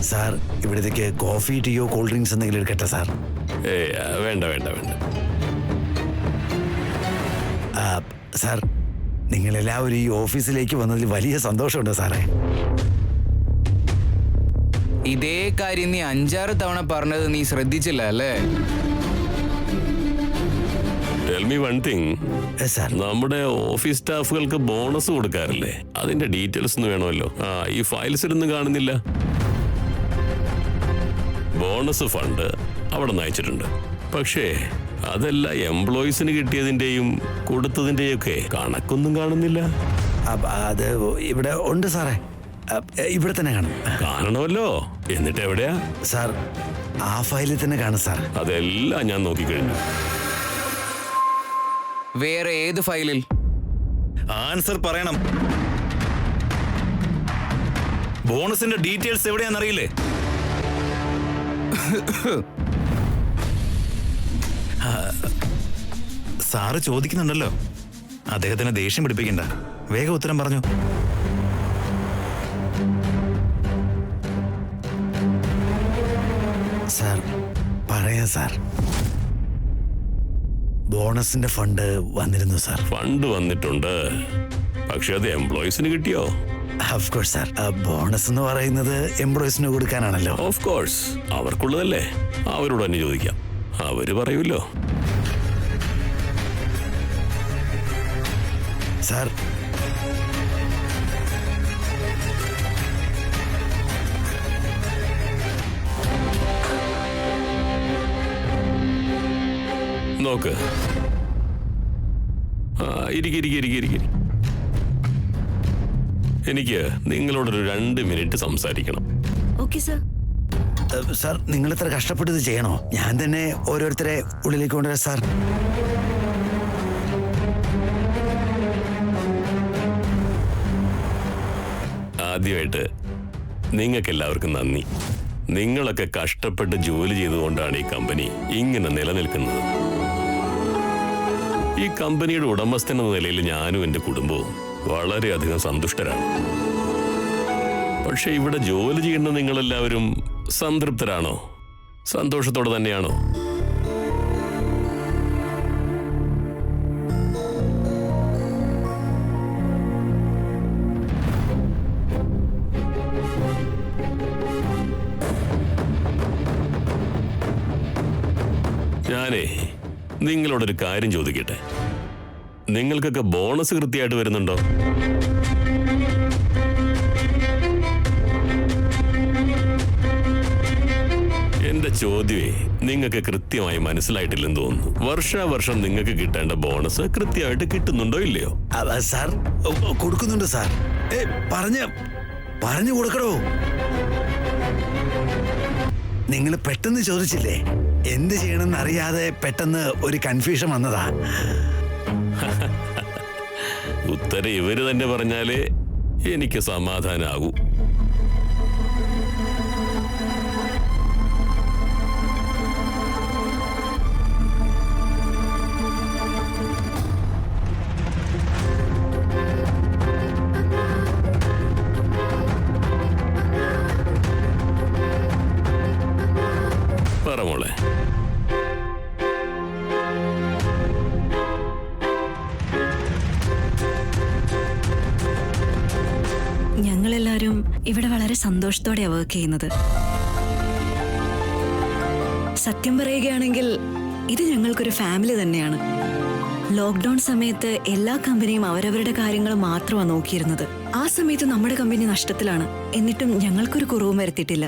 Sir ഇവിടത്തേക്ക് coffee ടീയോ cool drinks എന്തെങ്കിലും എടുക്കട്ടെ സാർ? വേണ്ട വേണ്ട വേണ്ട. സാർ നിങ്ങളെല്ലാവരും ഈ ഓഫീസിലേക്ക് വന്നതിൽ വലിയ സന്തോഷമുണ്ട് സാറേ. ഇതേ കാര്യം നീ 5-6 തവണ പറഞ്ഞത് നീ ശ്രദ്ധിച്ചില്ല അല്ലേ? Tell me one thing. നമ്മുടെ ഓഫീസ് സ്റ്റാഫുകൾക്ക് ബോണസ് കൊടുക്കാറില്ലേ? അതിന്റെ ഡീറ്റെയിൽസ് ഒന്ന് വേണമല്ലോ. ഈ ഫയൽസിലൊന്നും കാണുന്നില്ല. ബോണസ് ഫണ്ട് അവിടെ നിന്ന് അയച്ചിട്ടുണ്ട്. പക്ഷേ അതെല്ലാം എംപ്ലോയീസിന് കിട്ടിയതിന്റെയും കൊടുത്തതിന്റെയും ഒക്കെ കണക്കൊന്നും കാണുന്നില്ല. അത് ഇവിടെ ഉണ്ട് സാറേ, ഇവിടെ തന്നെ കാണും. കാണണമല്ലോ. എന്നിട്ട് എവിടെയാ സാർ? ആ ഫയലിൽ തന്നെ കാണും സാർ. അതെല്ലാം ഞാൻ നോക്കിക്കഴിഞ്ഞു. വേറെ ഏത് ഫയലിൽ? ആൻസർ പറയണം. ബോണസിന്റെ ഡീറ്റെയിൽസ് എവിടെയാണെന്നറിയില്ലേ? സാറ് ചോദിക്കുന്നുണ്ടല്ലോ, അദ്ദേഹത്തിന് ദേഷ്യം പിടിപ്പിക്കണ്ട. വേഗം ഉത്തരം പറഞ്ഞു. സാർ പറയാം സാർ. ബോണസിന്റെ ഫണ്ട് വന്നിരുന്നു സാർ. ഫണ്ട് വന്നിട്ടുണ്ട്, പക്ഷെ അത് എംപ്ലോയീസിന് കിട്ടിയോ? Of course sir. ബോണസ് എന്ന് പറയുന്നത് എംപ്ലോയീസിന് കൊടുക്കാനാണല്ലോ. Of course, അവർക്കുള്ളതല്ലേ. അവരോട് തന്നെ ചോദിക്കാം, അവര് പറയൂല്ലോ. സാർ നോക്ക്. ഇരിക്കും. എനിക്ക് നിങ്ങളോടൊരു 2 മിനിറ്റ് സംസാരിക്കണം. Okay sir. സാർ നിങ്ങൾ ഇത്ര കഷ്ടപ്പെട്ട് ഇത് ചെയ്യണോ? ഞാൻ തന്നെ ഓരോരുത്തരെ ഉള്ളിലേക്ക് കൊണ്ടുവരാം സാർ. ആദ്യമായിട്ട് നിങ്ങൾക്ക് എല്ലാവർക്കും നന്ദി. നിങ്ങളൊക്കെ കഷ്ടപ്പെട്ട് ജോലി ചെയ്തുകൊണ്ടാണ് ഈ കമ്പനി ഇങ്ങനെ നിലനിൽക്കുന്നത്. ഈ കമ്പനിയുടെ ഉടമസ്ഥൻ എന്ന നിലയിൽ ഞാനും എൻ്റെ കുടുംബവും വളരെയധികം സന്തുഷ്ടരാണ്. പക്ഷെ ഇവിടെ ജോലി ചെയ്യുന്ന നിങ്ങളെല്ലാവരും സംതൃപ്തരാണോ? സന്തോഷത്തോടെ തന്നെയാണോ? ഞാനേ നിങ്ങളോടൊരു കാര്യം ചോദിക്കട്ടെ. നിങ്ങൾക്കൊക്കെ ബോണസ് കൃത്യമായിട്ട് വരുന്നുണ്ടോ? എന്റെ ചോദ്യമേ നിങ്ങൾക്ക് കൃത്യമായി മനസ്സിലായിട്ടില്ലെന്ന് തോന്നുന്നു. വർഷാവർഷം നിങ്ങൾക്ക് കിട്ടേണ്ട ബോണസ് കൃത്യമായിട്ട് കിട്ടുന്നുണ്ടോ ഇല്ലയോ? സാർ കൊടുക്കുന്നുണ്ട് സാർ. പറഞ്ഞു കൊടുക്കണോ? നിങ്ങൾ പെട്ടെന്ന് ചോദിച്ചില്ലേ, എന്ത് ചെയ്യണമെന്ന് അറിയാതെ പെട്ടെന്ന് ഒരു കൺഫ്യൂഷൻ വന്നതാ. ഉത്തരം ഇവര് തന്നെ പറഞ്ഞാലേ എനിക്ക് സമാധാനാകൂ. പറ മോളെ. ഞങ്ങളെല്ലാരും ഇവിടെ വളരെ സന്തോഷത്തോടെയാണ് വർക്ക് ചെയ്യുന്നത്. സത്യം പറയുകയാണെങ്കിൽ ഇത് ഞങ്ങൾക്കൊരു ഫാമിലി തന്നെയാണ്. ലോക്ക്ഡൌൺ സമയത്ത് എല്ലാ കമ്പനിയും അവരവരുടെ കാര്യങ്ങൾ മാത്രമാണ് നോക്കിയിരുന്നത്. ആ സമയത്ത് നമ്മുടെ കമ്പനി നഷ്ടത്തിലാണ്. എന്നിട്ടും ഞങ്ങൾക്കൊരു കുറവും വരുത്തിയിട്ടില്ല.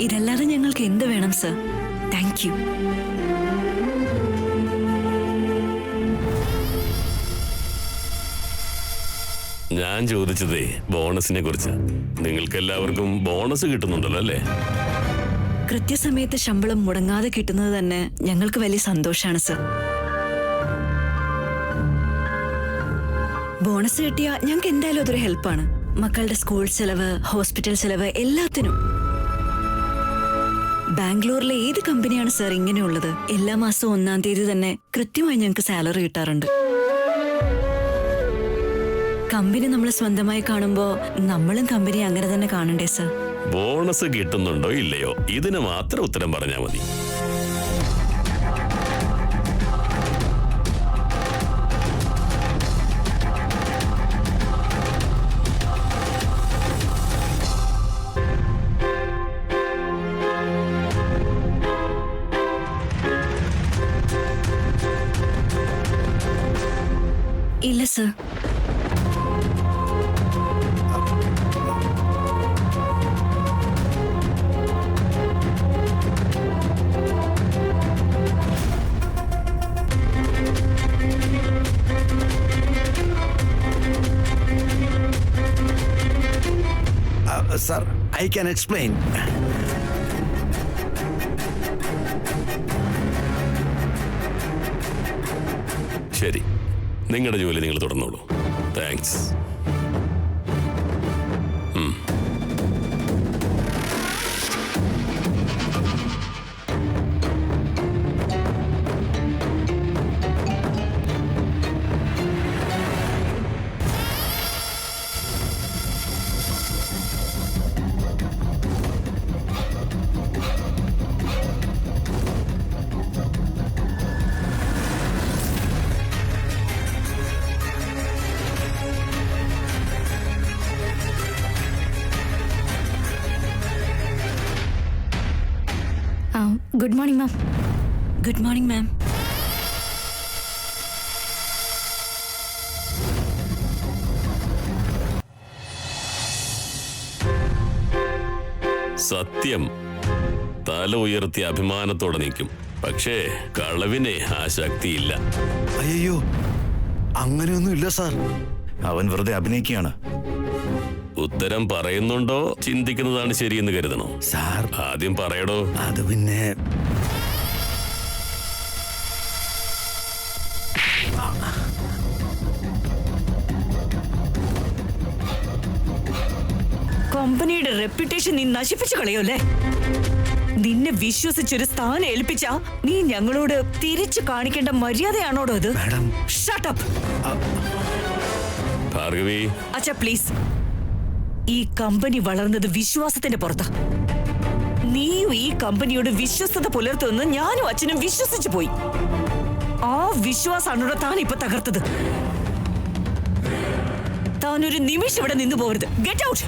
ഇതല്ലാതെ ഞങ്ങൾക്ക് എന്ത് വേണം സർ? Thank you. ഞാൻ ചോദിച്ചതേ ബോണസിനെ കുറിച്ച്. നിങ്ങൾക്ക് എല്ലാവർക്കും ബോണസ് കിട്ടുന്നുണ്ടല്ലോ അല്ലേ? കൃത്യസമയത്ത് ശമ്പളം മുടങ്ങാതെ കിട്ടുന്നത് തന്നെ ഞങ്ങൾക്ക് വലിയ സന്തോഷാണ് സർ. ബോണസ് കിട്ടിയ ഞങ്ങൾക്ക് എന്തായാലും അതൊരു ഹെൽപ്പാണ്. മക്കളുടെ സ്കൂൾ ചെലവ്, ഹോസ്പിറ്റൽ ചെലവ്, എല്ലാത്തിനും. ബാംഗ്ലൂരിലെ ഏത് കമ്പനിയാണ് സർ ഇങ്ങനെയുള്ളത്? എല്ലാ മാസവും 1-ാം തീയതി തന്നെ കൃത്യമായി ഞങ്ങൾക്ക് സാലറി കിട്ടാറുണ്ട്. കമ്പനി നമ്മൾ സ്വന്തമായി കാണുമ്പോ നമ്മളും കമ്പനി അങ്ങനെ തന്നെ കാണണ്ടേ സർ? ബോണസ് കിട്ടുന്നുണ്ടോ ഇല്ലയോ ഇതിന് മാത്രം ഉത്തരം പറഞ്ഞാൽ മതി. ഇല്ല sir. Sir, I can explain. ശരി, നിങ്ങളുടെ ജോലി നിങ്ങൾ തുടർന്നോളൂ. Thanks. Good morning ma'am. Good morning ma'am. സത്യം തല ഉയർത്തി അഭിമാനത്തോടെ നിൽക്കും. പക്ഷേ കളവിനെ ആ ശക്തിയില്ല. അയ്യോ, അങ്ങനെയൊന്നും ഇല്ല സാർ. അവൻ വെറുതെ അഭിനയിക്കുകയാണ്. ഉത്തരം പറയുന്നുണ്ടോ ചിന്തിക്കുന്നതാണ് ശരിയെന്ന് കരുതണോ? സാർ, ആദ്യം പറയടോ. അത് പിന്നെ കമ്പനിയുടെ റെപ്യൂട്ടേഷൻ നീ നശിപ്പിച്ചു കളയോല്ലേ? നിന്നെ വിശ്വസിച്ചൊരു സ്ഥാനം ഏൽപ്പിച്ച നീ ഞങ്ങളോട് തിരിച്ചു കാണിക്കേണ്ട മര്യാദയാണോടോ അത്? മാഡം. Shut up. ഭാർഗവി, അച്ഛാ പ്ലീസ്. ഈ കമ്പനി വളർന്നത് വിശ്വാസത്തിന്റെ പുറത്താ. നീയും ഈ കമ്പനിയോട് വിശ്വസ്തത പുലർത്തുമെന്ന് ഞാനും അച്ഛനും വിശ്വസിച്ചു പോയി. ആ വിശ്വാസാണോ താൻ ഇപ്പൊ തകർത്തത്? താനൊരു നിമിഷം ഇവിടെ നിന്നു പോകരുത്. Get out.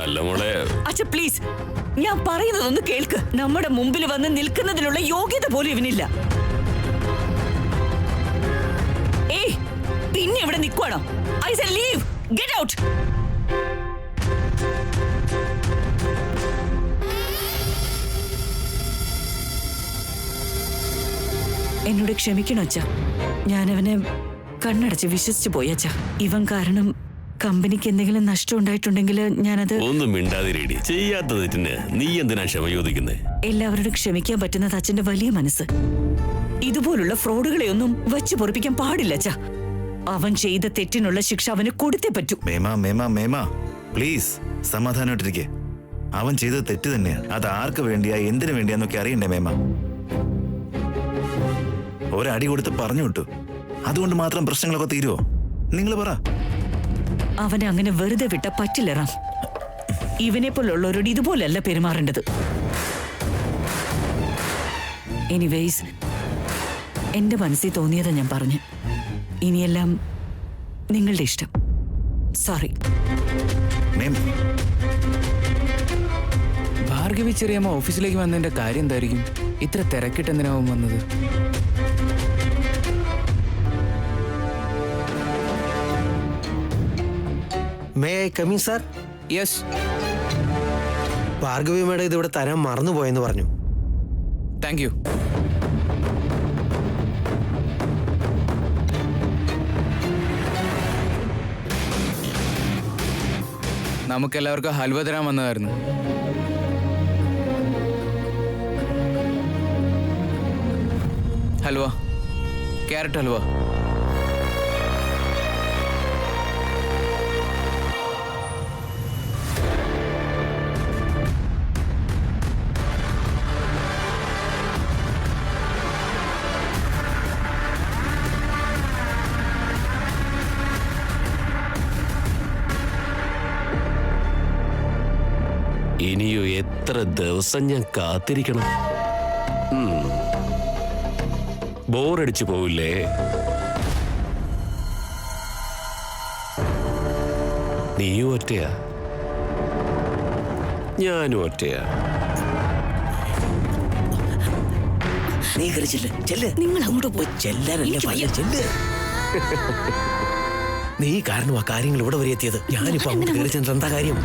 അല്ല മോളെ. അച്ഛ പ്ലീസ്, ഞാൻ പറയുന്നതൊന്ന് കേൾക്ക്. നമ്മുടെ മുമ്പിൽ വന്ന് നിൽക്കുന്നതിനുള്ള യോഗ്യത പോലും ഇവനില്ല. ഏയ്, പിന്നെ ഇവിടെ നിൽക്കുവാണോ? I say leave. Get out. എന്നോട് ക്ഷമിക്കണോ അച്ഛ? ഞാനവനെ കണ്ണടച്ച് വിശ്വസിച്ചു പോയി അച്ഛ. ഇവൻ കാരണം കമ്പനിക്ക് എന്തെങ്കിലും നഷ്ടം ഉണ്ടായിട്ടുണ്ടെങ്കിൽ ഞാനത്... ഒന്നും മിണ്ടാതിരേടി. ചെയ്യാത്ത തെറ്റിന് നീ എന്തിനാ ക്ഷമ ചോദിക്കുന്നേ? എല്ലാവരോടും ക്ഷമിക്കാൻ പറ്റുന്നത് അച്ഛന്റെ വലിയ മനസ്സ്. ഇതുപോലുള്ള ഫ്രോഡുകളെ ഒന്നും വെച്ചു പൊറിപ്പിക്കാൻ പാടില്ല അച്ഛ. അവൻ ചെയ്ത തെറ്റിനുള്ള ശിക്ഷ അവന് കൊടുത്തേ പറ്റൂ. മേമ പ്ലീസ് സമാധാനമായിട്ടിരിക്കെ. അവൻ ചെയ്തത് തെറ്റ് തന്നെയാ. അത് ആർക്ക് വേണ്ടിയാ എന്തിനു വേണ്ടിയാന്നൊക്കെ അറിയണ്ടേ മേമ? ഒരടി കൊടുത്ത് പറഞ്ഞു വിട്ടു, അതുകൊണ്ട് മാത്രം പ്രശ്നങ്ങളൊക്കെ തീരുവോ? നിങ്ങൾ പറ. അവനെ അങ്ങനെ വെറുതെ വിട്ട പറ്റില്ല റാം. ഇവനെ പോലുള്ളവരോട് ഇതുപോലല്ല പെരുമാറേണ്ടത്. എനിവേയ്സ്, എന്റെ മനസ്സിൽ തോന്നിയതാ ഞാൻ പറഞ്ഞു. ഇനിയെല്ലാം നിങ്ങളുടെ ഇഷ്ടം. സോറി. ഭാർഗവി ചെറിയമ്മ ഓഫീസിലേക്ക് വന്നതിന്റെ കാര്യം എന്തായിരിക്കും? ഇത്ര തിരക്കിട്ട് എന്തിനാവും വന്നത്? May I come in sir? Yes. Bhargavi madam ഇതിവിടെ തരാൻ മറന്നുപോയെന്ന് പറഞ്ഞു. Thank you. നമുക്കെല്ലാവർക്കും ഹൽവ തരാൻ വന്നതായിരുന്നു. ഹൽവ, ക്യാരറ്റ് ഹൽവ. ഇനിയോ എത്ര ദിവസം ഞാൻ കാത്തിരിക്കണം? ബോറടിച്ചു പോവില്ലേ? നീയും ഒറ്റയാ, ഞാനും ഒറ്റയാ. നീ കയറി ചെല്ല് ചെല്ല്, നിങ്ങൾ അങ്ങോട്ട് പോയി ചെല്ലാനല്ലേ പയ്യ ചെല്ല്. നീ കാരണമാ കാര്യങ്ങൾ ഇവിടെ വരെ എത്തിയത്. ഞാനിപ്പോ അങ്ങോട്ട് കയറി ചെന്നിട്ട് എന്താ കാര്യം?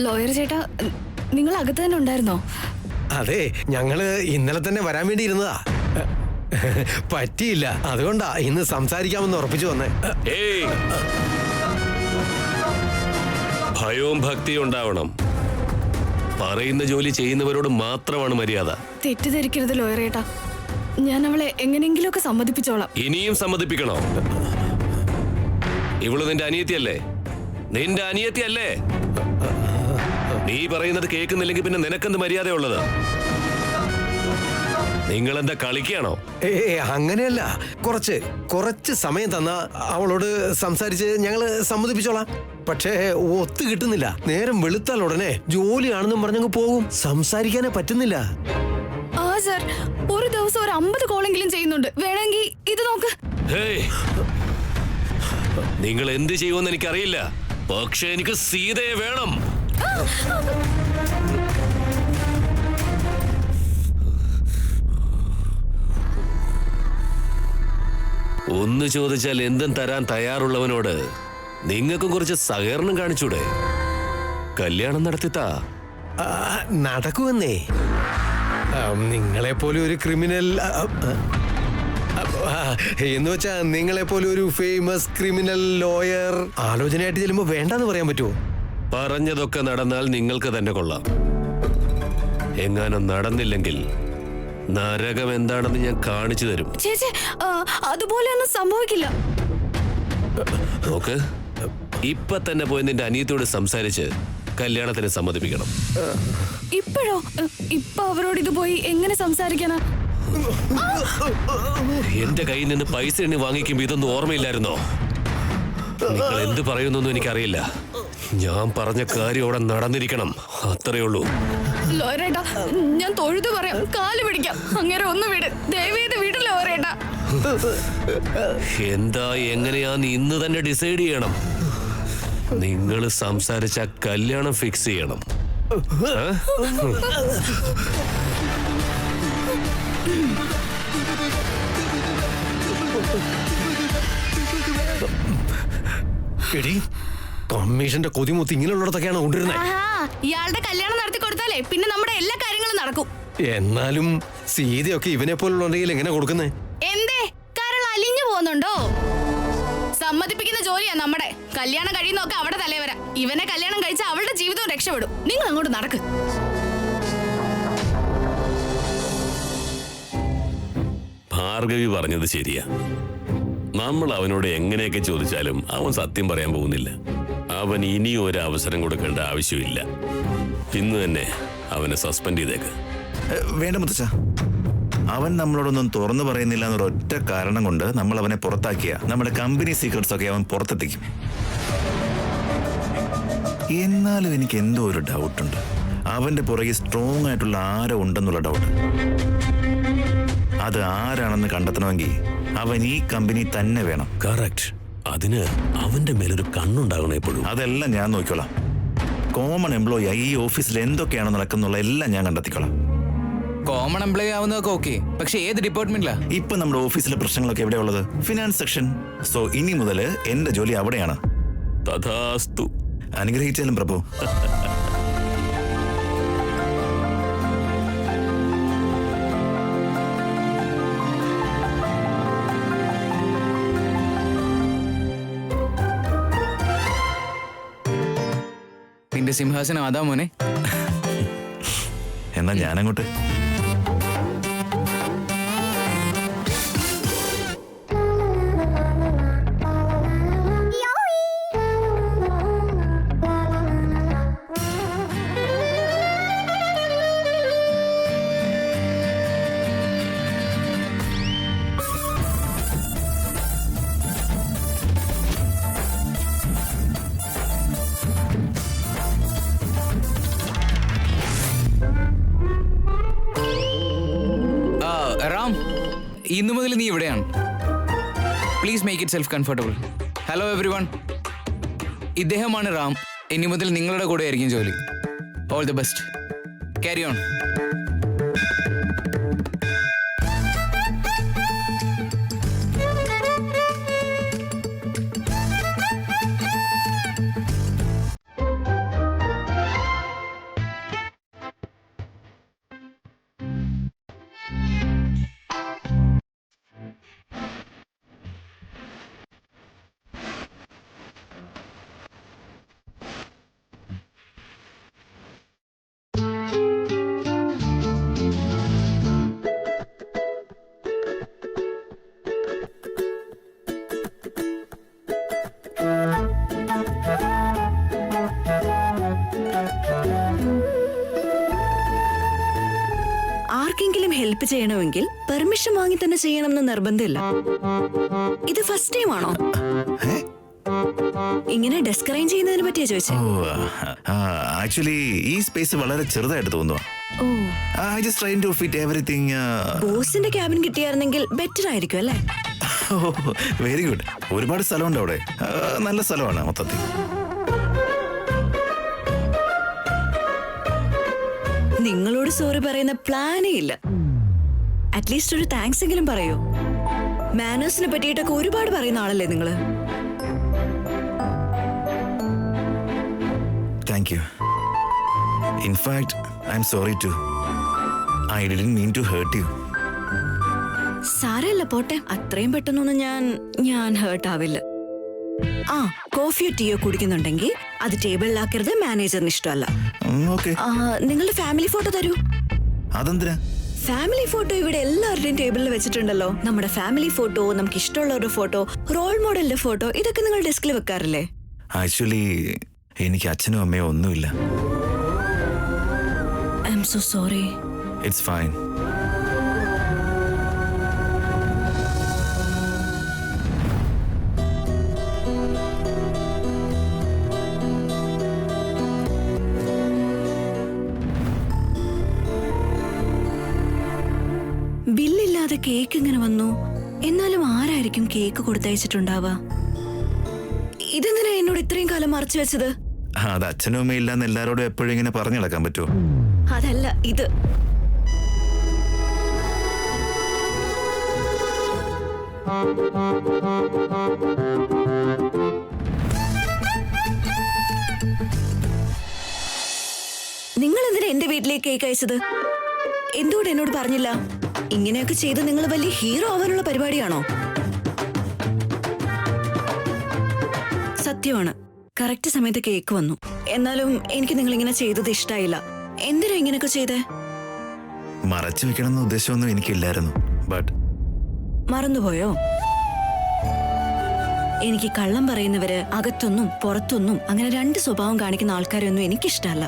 ലോയർ ചേട്ടാ, നിങ്ങൾ അകത്ത് തന്നെ ഉണ്ടായിരുന്നോ? അതെ, ഞങ്ങള് ഇന്നലെ തന്നെ വരാൻ വേണ്ടി ഇരുന്നതാ. പറ്റിയില്ല, അതുകൊണ്ടാ ഇന്ന് സംസാരിക്കാമെന്ന് ഉറപ്പിച്ചു വന്നേ. ഏയ്, ഭയവും ഭക്തിയും ഉണ്ടാവണം. പറയുന്ന ജോലി ചെയ്യുന്നവരോട് മാത്രമാണ് മര്യാദ. തെറ്റിദ്ധരിക്കരുത് ലോയർ ചേട്ടാ, ഞാൻ അവളെ എങ്ങനെയെങ്കിലുമൊക്കെ സമ്മതിപ്പിച്ചോളാം. ഇനിയും സമ്മതിപ്പിക്കണോ? ഇവള് നിന്റെ അനിയത്തിയല്ലേ? നിന്റെ അനിയത്തിയല്ലേ? നീ പറയുന്നത് കേൾക്കുന്നില്ലെങ്കിൽ പിന്നെ നിനക്കെന്ത് മര്യാദയുള്ളത്? നിങ്ങളെന്താ കളിക്കുകയാണോ? അങ്ങനെയല്ല, കുറച്ച് സമയം തന്ന അവളോട് സംസാരിച്ച് ഞങ്ങള് സമ്മതിപ്പിച്ചോളാം. പക്ഷേ ഒത്തു കിട്ടുന്നില്ല. നേരം വെളുത്താൽ ഉടനെ ജോലിയാണെന്നും പറഞ്ഞങ്ങ് പോകും. സംസാരിക്കാനേ പറ്റുന്നില്ല. ആ സർ, ഒരു ദിവസം ഒരു 50 കോളെങ്കിലും ചെയ്യുന്നുണ്ട്. വേണമെങ്കിൽ ഇത് നോക്ക്. ഹേയ്, നിങ്ങൾ എന്ത് ചെയ്യുമെന്ന് എനിക്കറിയില്ല, പക്ഷെ എനിക്ക് സീതയെ വേണം. ഒന്ന് ചോദിച്ചാൽ എന്തും തരാൻ തയ്യാറുള്ളവനോട് നിങ്ങൾക്കും കുറച്ച് സഹകരണം കാണിച്ചൂടെ? കല്യാണം നടത്തിത്താ. നടക്കുമെന്നേ. നിങ്ങളെപ്പോലെ ഒരു ക്രിമിനൽ എന്ന് വെച്ചാ നിങ്ങളെപ്പോലെ ഒരു ഫേമസ് ക്രിമിനൽ ലോയർ ആലോചനയായിട്ട് ചെല്ലുമ്പോ വേണ്ടെന്ന് പറയാൻ പറ്റുമോ? പറഞ്ഞതൊക്കെ നടന്നാൽ നിങ്ങൾക്ക് തന്നെ കൊള്ളാം. എങ്ങാനും നടന്നില്ലെങ്കിൽ നരകം എന്താണെന്ന് ഞാൻ കാണിച്ചു തരും. ചേച്ചി, അതുപോലെ ഒന്നും സംഭവിക്കില്ല. നോക്ക്, ഇപ്പൊ തന്നെ പോയി നിന്റെ അനിയത്തോട് സംസാരിച്ച് കല്യാണത്തിന് സമ്മതിപ്പിക്കണം. ഇപ്പോഴോ? ഇപ്പൊ അവരോട് ഇത് പോയി എങ്ങനെ സംസാരിക്കാനാ? എന്റെ കയ്യിൽ നിന്ന് പൈസ എണ്ണി വാങ്ങിക്കുമ്പോ ഇതൊന്നും ഓർമ്മയില്ലായിരുന്നോ? നിങ്ങൾ എന്ത് പറയുന്നൊന്നും എനിക്കറിയില്ല. ഞാൻ പറഞ്ഞ കാര്യം അവിടെ നടന്നിരിക്കണം, അത്രേ ഉള്ളൂ. ലോയറേട്ടാ, ഞാൻ തൊഴുതു പറയാം, കാല് പിടിക്കാം. അങ്ങനെ ഒന്ന് വിട്, ദയവേത് വീട് ലോയറേട്ടാ. എന്താ എങ്ങനെയാന്ന് ഇന്ന് തന്നെ ഡിസൈഡ് ചെയ്യണം. നിങ്ങൾ സംസാരിച്ച കല്യാണം ഫിക്സ് ചെയ്യണം. എടി, കമ്മീഷന്റെ കൊതിമുത്ത് ഇങ്ങനെയുള്ളിടത്തൊക്കെയാണ് കൊണ്ടുവരുന്നത്. ഇയാളുടെ കല്യാണം നടത്തി കൊടുത്താലേ പിന്നെ നമ്മുടെ എല്ലാ കാര്യങ്ങളും നടക്കും. എന്നാലും സീതയൊക്കെ ഇവനെ പോലുണ്ടെങ്കിൽ എങ്ങനെ കൊടുക്കുന്നേ? എന്തേ, കരൾ അലിഞ്ഞു പോകുന്നുണ്ടോ? സമ്മതിപ്പിക്കുന്ന ജോലിയാ നമ്മുടെ. കല്യാണം കഴിയുന്നൊക്കെ അവിടെ തലവര. ഇവനെ കല്യാണം കഴിച്ച അവളുടെ ജീവിതവും രക്ഷപ്പെടും. നിങ്ങൾ അങ്ങോട്ട് നടക്ക്. ഭാർഗവി പറഞ്ഞത് ശരിയാ. നമ്മൾ അവനോട് എങ്ങനെയൊക്കെ ചോദിച്ചാലും അവൻ സത്യം പറയാൻ പോകുന്നില്ല. അവൻ ഇനിയും ഒരു അവസരം കൊടുക്കേണ്ട ആവശ്യമില്ല. ഇന്ന് തന്നെ അവനെ സസ്പെൻഡ് ചെയ്തേക്ക്. വേണ്ട മുത്തച്ഛ, അവൻ നമ്മളോടൊന്നും തുറന്നു പറയുന്നില്ല എന്നൊരൊറ്റ കാരണം കൊണ്ട് നമ്മൾ അവനെ പുറത്താക്കിയ നമ്മുടെ കമ്പനി സീക്രട്സ് ഒക്കെ അവൻ പുറത്തെത്തിക്കും. എന്നാലും എനിക്ക് എന്തോ ഒരു ഡൗട്ടുണ്ട്. അവന്റെ പുറകെ സ്ട്രോങ് ആയിട്ടുള്ള ആരോ ഉണ്ടെന്നുള്ള ഡൗട്ട്. അത് ആരാണെന്ന് കണ്ടെത്തണമെങ്കിൽ അവൻ ഈ കമ്പനി തന്നെ വേണം. കറക്റ്റ്. അതിന് അവന്റെ മേലൊരു കണ്ണുണ്ടാകണം എപ്പോഴും. അതെല്ലാം ഞാൻ നോക്കിക്കോളാം. കോമൺ എംപ്ലോയി ഈ ഓഫീസിൽ എന്തൊക്കെയാണ് നടക്കുന്നുള്ള എല്ലാം ഞാൻ കണ്ടെത്തിക്കോളാം. കോമൺ എംപ്ലോയി ആവുന്നതൊക്കെ ഓക്കെ, പക്ഷെ ഏത് ഡിപ്പാർട്ട്മെന്റിലാ? ഇപ്പൊ നമ്മുടെ ഓഫീസിലെ പ്രശ്നങ്ങളൊക്കെ എവിടെ ഉള്ളത്? Finance section. സോ ഇനി മുതൽ എന്റെ ജോലി അവിടെയാണ്. തഥാസ്തു. അനുഗ്രഹിച്ചാലും പ്രഭു. നിന്റെ സിംഹാസനം അതാ മോനെ. എന്നാ ഞാനങ്ങോട്ട്. റാം, ഇന്നു മുതൽ നീ ഇവിടെയാണ്. Please make it self comfortable. Hello every one, ഇദ്ദേഹമാണ് റാം. ഇനി മുതൽ നിങ്ങളുടെ കൂടെ ആയിരിക്കും ജോലി. All the best. Carry on. ആർക്കെങ്കിലും ഹെൽപ്പ് ചെയ്യണമെങ്കിൽ പെർമിഷൻ വാങ്ങി തന്നെ ചെയ്യണമെന്ന് നിർബന്ധമില്ല. ഇത് ഫസ്റ്റ് ടൈം ആണോ ഇങ്ങനെ ഡെസ്ക് അറേഞ്ച് ചെയ്യുന്നതിനെ പറ്റിയാ ചോദിച്ചേ? ആക്ച്വലി ഈ സ്പേസ് വളരെ ചെറുതായിട്ട് തോന്നുന്നു. Oh, I just try to fit everything. ബോസിന്റെ ക്യാബിൻ കിട്ടിയായിരുന്നെങ്കിൽ ബെറ്റർ ആയിരിക്കും അല്ലേ? Very good. ഒരുപാട് സ്ഥലമുണ്ട് അവിടെ. നല്ല സ്ഥലമാണ് മൊത്തത്തിൽ. നിങ്ങളോട് സോറി പറയുന്ന പ്ലാനേ ഇല്ല. അറ്റ്ലീസ്റ്റ് ഒരു താങ്ക്സ് എങ്കിലും പറയൂ. മാനേഴ്സിനെ പറ്റിയിട്ടൊക്കെ ഒരുപാട് പറയുന്ന ആളല്ലേ നിങ്ങള്? Thank you. In fact I am sorry too. I didn't mean to hurt you. സാരല്ല, പോട്ടെ. അത്രയും പെട്ടെന്നൊന്നും ഞാൻ ഹേർട്ട് ആവില്ല. ആ, കോഫിയോ ടീയോ കുടിക്കുന്നുണ്ടെങ്കിൽ അത് ടേബിളിലാക്കരുത്. മാനേജറിന് ഇഷ്ടമല്ല. ഓക്കെ. നിങ്ങളുടെ ഫാമിലി ഫോട്ടോ തരൂ. അതെന്തിനാ? ഫാമിലി ഫോട്ടോ ഇവിടെ എല്ലാവരുടെയും ടേബിളിൽ വെച്ചിട്ടുണ്ടല്ലോ. നമ്മുടെ ഫാമിലി ഫോട്ടോ, നമുക്ക് ഇഷ്ടമുള്ളവരുടെ ഫോട്ടോ, റോൾ മോഡലിന്റെ ഫോട്ടോ, ഇതൊക്കെ നിങ്ങൾ ഡെസ്കിൽ വെക്കാറില്ലേ? ആക്ച്വലി എനിക്ക് അച്ഛനും അമ്മയോ ഒന്നുമില്ല. I am so sorry. It's fine. ബില്ലില്ലാതെ കേക്ക് ഇങ്ങനെ വന്നു. എന്നാലും ആരായിരിക്കും കേക്ക് കൊടുത്തയച്ചിട്ടുണ്ടാവുക? ഇതെന്തിനാ എന്നോട് ഇത്രയും കാലം മറച്ചു വെച്ചത്? അത് അച്ഛനും അമ്മയും ഇല്ലാന്ന് എല്ലാരോടും എപ്പോഴും ഇങ്ങനെ പറഞ്ഞു നടക്കാൻ പറ്റുമോ? അതല്ല, ഇത് നിങ്ങൾ എന്തിനാ എന്റെ വീട്ടിലേക്ക് കേക്ക് അയച്ചത്? എന്തുകൊണ്ട് എന്നോട് പറഞ്ഞില്ല? ഇങ്ങനെയൊക്കെ ചെയ്ത് നിങ്ങൾ വലിയ ഹീറോ ആവാനുള്ള പരിപാടിയാണോ? സത്യമാണ്, കറക്റ്റ് സമയത്ത് കേക്ക് വന്നു. എന്നാലും എനിക്ക് നിങ്ങൾ ഇങ്ങനെ ചെയ്തത് ഇഷ്ടായില്ല. എന്തിനാ ഇങ്ങനെയൊക്കെ ചെയ്തേ? മറച്ചു വെക്കണമെന്ന ഉദ്ദേശമൊന്നും എനിക്കില്ലായിരുന്നു. ബട്ട് മറന്നുപോയോ? എനിക്ക് കള്ളം പറയുന്നവര് അകത്തൊന്നും പുറത്തൊന്നും അങ്ങനെ രണ്ട് സ്വഭാവം കാണിക്കുന്ന ആൾക്കാരൊന്നും എനിക്കിഷ്ടമല്ല.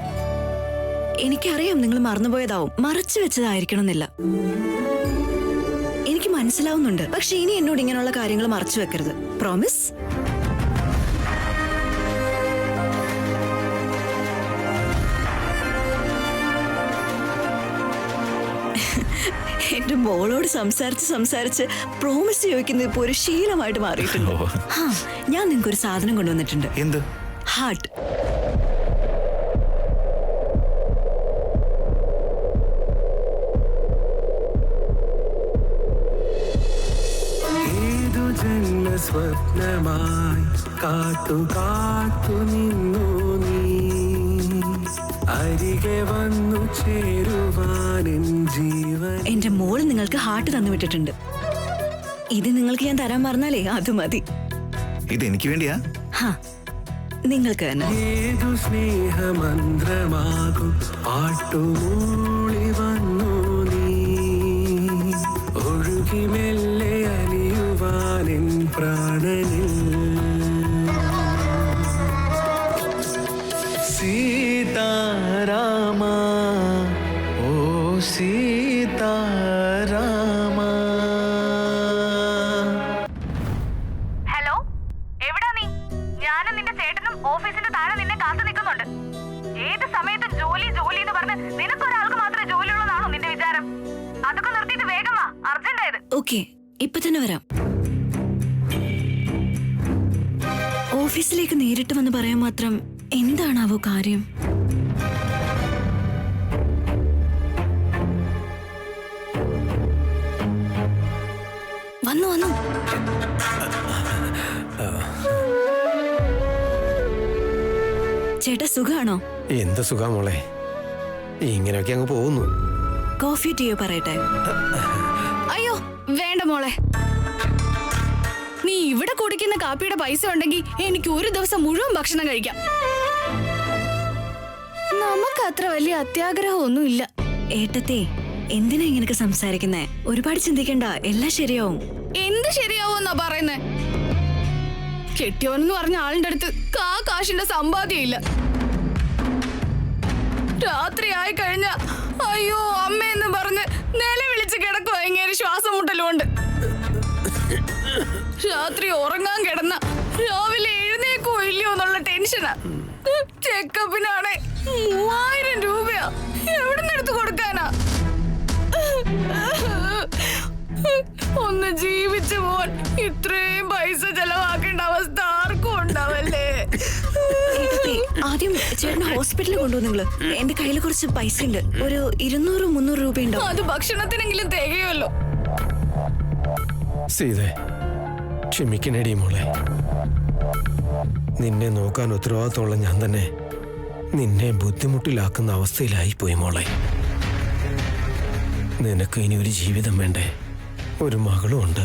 എനിക്കറിയാം നിങ്ങൾ മറന്നുപോയതാവും, മറച്ചു വെച്ചതായിരിക്കണം എന്നില്ല. എനിക്ക് മനസ്സിലാവുന്നുണ്ട്. പക്ഷെ ഇനി എന്നോട് ഇങ്ങനെയുള്ള കാര്യങ്ങൾ മറച്ചു വെക്കരുത്. പ്രോമിസ്? എന്റെ മോളോട് സംസാരിച്ച് പ്രോമിസ് ചോദിക്കുന്നത് ഇപ്പൊ ഒരു ശീലമായിട്ട് മാറിയിട്ടുണ്ട്. ഞാൻ നിങ്ങൾക്ക് ഒരു സാധനം കൊണ്ടുവന്നിട്ടുണ്ട്. എന്ത്? ഹാർട്ട്. സ്വപ്നമായി കാത്തു നിന്നു നീ അരികെ വന്നു ചേരുവാൻ ജീവൻ. എന്റെ മോൾ നിങ്ങൾക്ക് ഹാർട്ട് തന്നു വിട്ടിട്ടുണ്ട്. ഇത് നിങ്ങൾക്ക് ഞാൻ തരാൻ പറഞ്ഞാലേ അത് മതി. ഇതെനിക്ക് വേണ്ടിയാ? നിങ്ങൾക്ക് തന്നെ. ഏതു സ്നേഹമന്ത്രമാകും പാട്ടുമൂളി വന്നു നീ ഒഴുകി മെല്ലെ അലിയുവാൻ പ്രാണനിൽ. സീതാരാമ ഓ സീതാരാമ. ഹലോ, എവിടാ നീ? ഞാനും നിന്റെ ചേട്ടനും ഓഫീസിന്റെ താഴെ നിന്നെ കാത്തു നിൽക്കുന്നുണ്ട്. ഏത് സമയത്തും ജോലി ജോലി എന്ന് പറഞ്ഞ് നിനക്കൊരാൾക്ക് മാത്രമേ ജോലി ഉള്ളതാണോ നിന്റെ വിചാരം? അതൊക്കെ നിർത്തിയിട്ട് വേഗം വാ. ഓക്കെ, ഇപ്പൊ തന്നെ വരാം. ഓഫീസിലേക്ക് നേരിട്ട് വന്ന് പറയാൻ മാത്രം എന്താണാവോ കാര്യം? വന്നു വന്നു. ചേട്ടാ സുഖാണോ? എന്ത് സുഖാ മോളെ, ഇങ്ങനെയൊക്കെ അങ്ങ് പോകുന്നു. കോഫി ടീയോ പറയട്ടെ? അയ്യോ വേണ്ട മോളെ, നീ ഇവിടെ കുടിക്കുന്ന കാപ്പിയുടെ പൈസ ഉണ്ടെങ്കിൽ എനിക്ക് ഒരു ദിവസം മുഴുവൻ ഭക്ഷണം കഴിക്കാം. നമുക്ക് അത്ര വലിയ അത്യാഗ്രഹമൊന്നുമില്ല. ഏട്ടത്തെ എന്തിനാ ഇങ്ങനൊക്കെ സംസാരിക്കുന്നേ? ഒരുപാട് ചിന്തിക്കണ്ട, എല്ലാം ശരിയാവും. എന്ത് ശരിയാവുമെന്നാ പറയുന്നേ? കെട്ടിയോനെന്ന് പറഞ്ഞ ആളിന്റെ അടുത്ത് കാശിന്റെ സമ്പാദ്യം ഇല്ല. രാത്രി ആയി കഴിഞ്ഞ അയ്യോ അമ്മയെന്ന് പറഞ്ഞ് നിലവിളിച്ച് കിടക്കുവാ ഇങ്ങനെ ശ്വാസം മുട്ടലുകൊണ്ട്. രാത്രി ഉറങ്ങാൻ കിടന്ന രാവിലെ എഴുന്നേക്കോ ഇല്ലയോ എന്നുള്ള ടെൻഷനാ. ചെക്കപ്പിനാണ് 3000 രൂപയാ. എവിടുന്ന് എടുത്തു കൊടുക്കാനാ? ഒന്ന് ജീവിച്ചു പോവാൻ ഇത്രയും പൈസ ചെലവാക്കേണ്ട അവസ്ഥ ആർക്കും ഉണ്ടാവല്ലേ? ഏട്ടത്തെ, ആദ്യം ചേട്ടനെ ഹോസ്പിറ്റലിൽ കൊണ്ടുപോകും നിങ്ങള്. എന്റെ കയ്യിൽ കുറച്ച് പൈസ ഉണ്ട്, ഒരു 200-300 രൂപ ഉണ്ടാവും. അത് ഭക്ഷണത്തിനെങ്കിലും തികയുമല്ലോ. സീതേ, ക്ഷമിക്കണേടി മോളെ. നിന്നെ നോക്കാൻ ഉത്തരവാദിത്തമുള്ള ഞാൻ തന്നെ നിന്നെ ബുദ്ധിമുട്ടിലാക്കുന്ന അവസ്ഥയിലായി പോയി മോളെ. നിനക്ക് ഇനി ഒരു ജീവിതം വേണ്ടേ? ഒരു മകളും ഉണ്ട്.